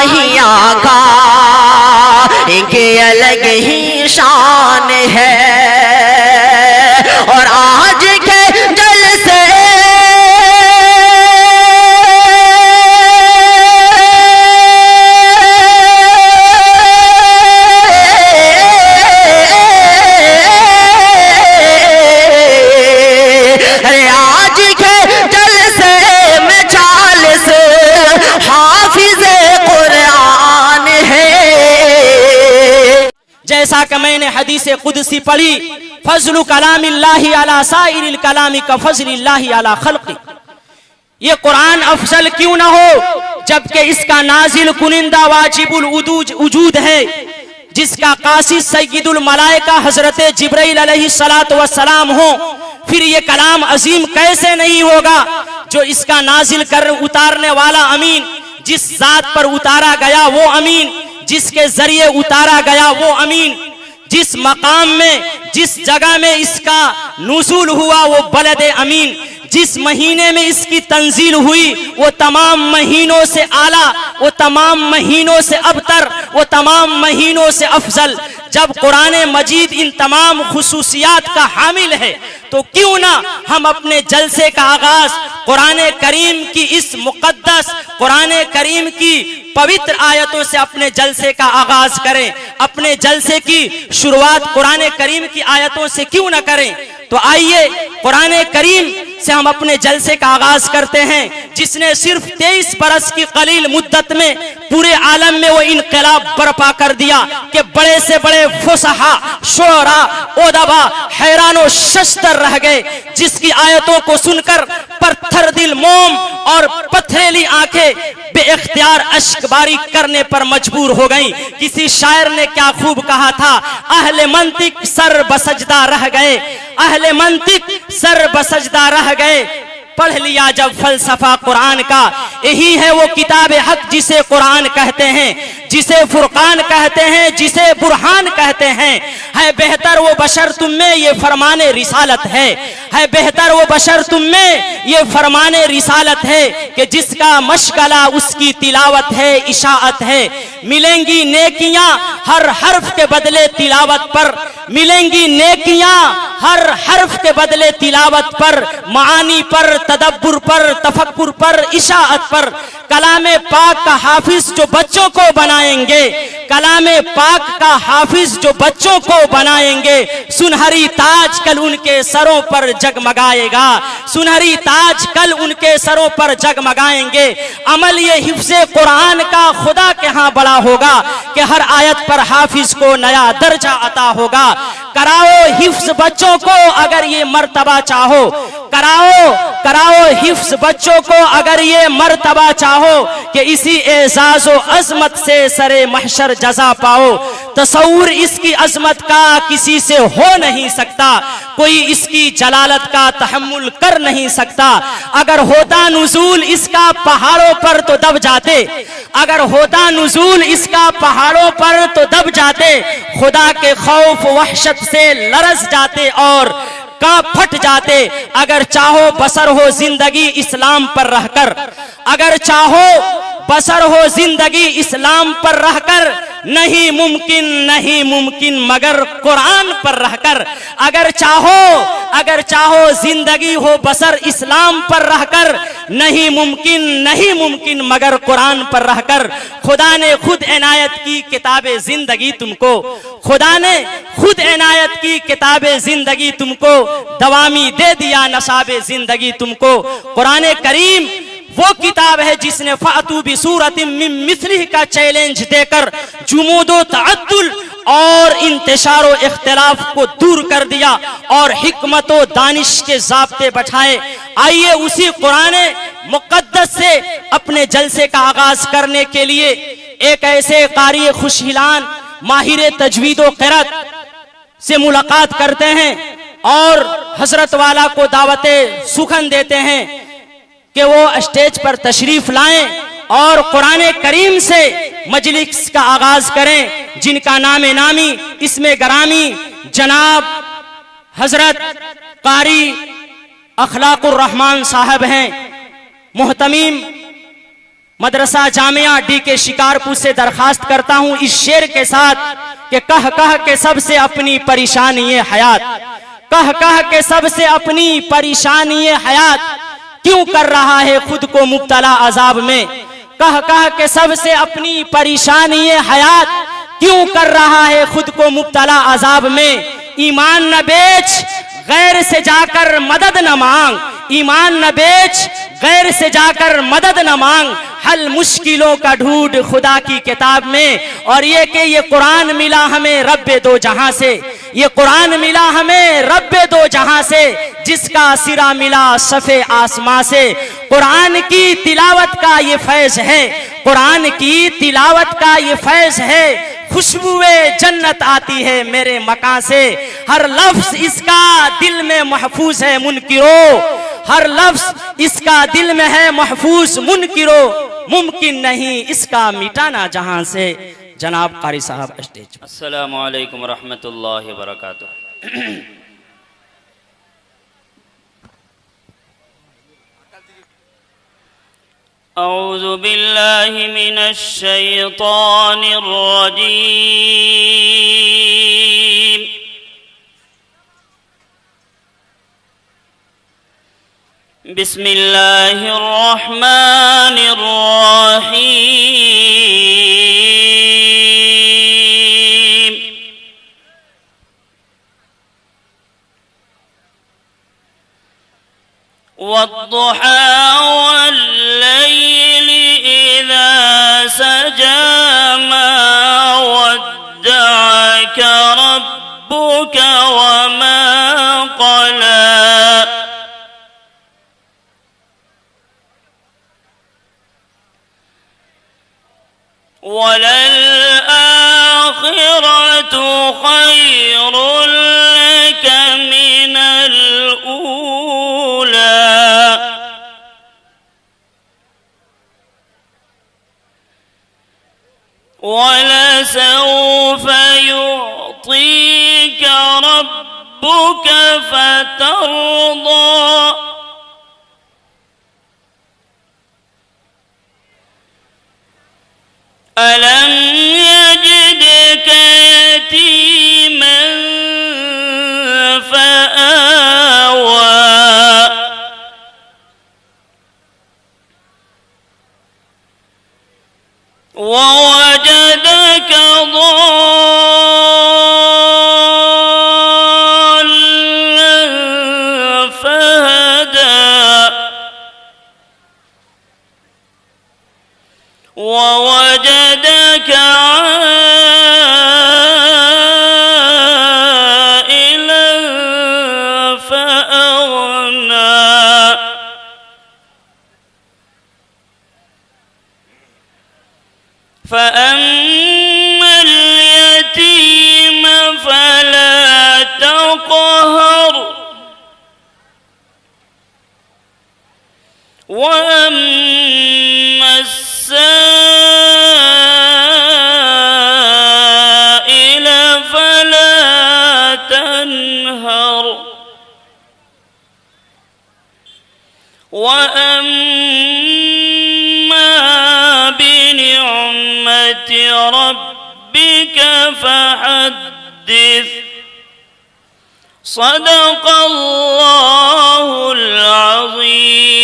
ماہیاں کا ان کی الگ ہی شان ہے، اور آج کے جلسے جیسا کہ میں نے حدیث قدسی پڑھی، فضل کلام اللہ علی سائر الکلام کفضل اللہ علی خلقی، یہ قرآن افضل کیوں نہ ہو جبکہ اس کا نازل کنندہ واجب الوجود ہے، جس کا قاصد سید الملائکہ حضرت جبرائیل علیہ السلام ہو، پھر یہ کلام عظیم کیسے نہیں ہوگا جو اس کا نازل کر اتارنے والا امین، جس ذات پر اتارا گیا وہ امین، جس کے ذریعے اتارا گیا وہ امین، جس مقام میں جس جگہ میں اس کا نزول ہوا وہ بلد امین، جس مہینے میں اس کی تنزیل ہوئی وہ تمام مہینوں سے اعلیٰ، وہ تمام مہینوں سے ابتر، وہ تمام مہینوں سے افضل۔ جب قرآن مجید ان تمام خصوصیات کا حامل ہے تو کیوں نہ ہم اپنے جلسے کا آغاز قرآن کریم کی اس مقدس قرآن کریم کی پوتر آیتوں سے اپنے جلسے کا آغاز کریں، اپنے جلسے کی شروعات قرآن کریم کی آیتوں سے کیوں نہ کریں؟ تو آئیے قرآن کریم سے ہم اپنے جلسے کا آغاز کرتے ہیں، جس نے صرف 23 برس کی قلیل مدت میں پورے عالم میں وہ انقلاب برپا کر دیا کہ بڑے سے بڑے فصحاء، شعراء، ادبا حیران و ششدر رہ گئے، جس کی آیتوں کو سن کر پتھر دل موم اور پتھریلی آنکھیں بے اختیار اشک باری کرنے پر مجبور ہو گئیں۔ کسی شاعر نے کیا خوب کہا تھا، اہل منطق سر بسجدہ رہ گئے، اہل منطق سر بسجدہ رہ گئے۔ پڑھ لیا جب فلسفہ قرآن کا، یہی ہے وہ کتاب حق جسے قرآن کہتے ہیں، جسے فرقان کہتے ہیں، جسے برہان کہتے ہیں۔ ہے بہتر وہ بشر تم میں یہ فرمان رسالت ہے بہتر وہ بشر تم میں یہ فرمان رسالت ہے کہ جس کا مشغلہ اس کی تلاوت ہے، اشاعت ہے۔ ملیں گی نیکیاں ہر حرف کے بدلے تلاوت پر، ملیں گی نیکیاں ہر حرف کے بدلے تلاوت پر، معانی پر، تدبر پر، تفکر پر، اشاعت پر۔ کلام پاک کا حافظ جو بچوں کو بنائیں گے، کلام پاک کا حافظ جو بچوں کو بنائیں گے، سنہری تاج کل ان کے سروں پر جگمگائے گا، سنہری تاج کل ان کے سروں پر جگمگائیں گے۔ عمل یہ حفظ قرآن کا خدا کے ہاں بڑا ہوگا کہ ہر آیت پر حافظ کو نیا درجہ عطا ہوگا۔ کراؤ حفظ بچوں کو اگر یہ مرتبہ چاہو، کراؤ حفظ بچوں کو اگر یہ مرتبہ چاہو کہ اسی اعزاز و عظمت سے سرے محشر جزا پاؤ۔ تصور اس کی عظمت کا کسی سے ہو نہیں سکتا، کوئی اس کی جلالت کا تحمل کر نہیں سکتا۔ اگر ہوتا نزول اس کا پہاڑوں پر تو دب جاتے، اگر ہوتا نزول اس کا پہاڑوں پر تو دب جاتے، خدا کے خوف وحشت سے لرز جاتے اور پھٹ جاتے۔ اگر چاہو بسر ہو زندگی اسلام پر رہ کر، اگر چاہو بسر ہو زندگی اسلام پر رہ کر، نہیں ممکن مگر قرآن پر رہ کر۔ اگر چاہو زندگی ہو بسر اسلام پر رہ کر، نہیں ممکن مگر قرآن پر رہ کر۔ خدا نے خود عنایت کی کتاب زندگی تم کو، خدا نے خود عنایت کی کتاب زندگی تم کو، دوامی دے دیا نصاب زندگی تم کو۔ قرآن کریم وہ کتاب ہے جس نے فَأْتُوا بِسُورَةٍ مِّن مِّثْلِهِ کا چیلنج دے کر جمود و تعدل اور انتشار و اختلاف کو دور کر دیا اور حکمت و دانش کے ضابطے بٹھائے۔ آئیے اسی قرآن مقدس سے اپنے جلسے کا آغاز کرنے کے لیے ایک ایسے قاری خوشحلان ماہر تجوید و قرأت سے ملاقات کرتے ہیں اور حضرت والا کو دعوت سخن دیتے ہیں کہ وہ اسٹیج پر تشریف لائیں اور قرآن کریم سے مجلس کا آغاز کریں، جن کا نام نامی اسم گرامی جناب حضرت قاری اخلاق الرحمن صاحب ہیں۔ محتمیم مدرسہ جامعہ ڈی کے شکارپور سے درخواست کرتا ہوں اس شعر کے ساتھ کہ کہہ کہہ کے سب سے اپنی پریشانی حیات، کہہ کہہ کے سب سے اپنی پریشانی حیات، کیوں کر رہا ہے خود کو مبتلا عذاب میں، کہہ کہہ کے سب سے اپنی پریشانی حیات، کیوں کر رہا ہے خود کو مبتلا عذاب میں۔ ایمان نہ بیچ غیر سے جا کر مدد نہ مانگ، ایمان نہ بیچ غیر سے جا کر مدد نہ مانگ، حل مشکلوں کا ڈھونڈ خدا کی کتاب میں۔ اور یہ کہ یہ قرآن ملا ہمیں رب دو جہاں سے، یہ قرآن ملا ہمیں رب دو جہاں سے، جس کا سرا ملا صفے آسماں سے۔ قرآن کی تلاوت کا یہ فیض ہے، قرآن کی تلاوت کا یہ فیض ہے، خوشبوئے جنت آتی ہے میرے مکان سے۔ ہر لفظ اس کا دل میں محفوظ ہے منکرو، ہر لفظ اس کا دل میں ہے محفوظ منکرو، ممکن نہیں اس کا مٹانا جہاں سے۔ جناب قاری صاحب اسٹیج۔ السلام علیکم ورحمۃ اللہ وبرکاتہ۔ اعوذ باللہ من الشیطان الرجیم۔ بسم اللہ الرحمن الرحیم۔ والضحى والليل إذا سجى ما ودعك ربك وما قلى وللآخرة خير لك من الأولى ولسوف يعطيك ربك فترضى ألم يجدك يتيما فآوى ووجدك ضالا فهدى ووجدك عائلا فأغنى فأما اليتيم فلا تقهر وأما السائل فلا تنهر وأما بنعمة ربك فحدث صدق الله العظيم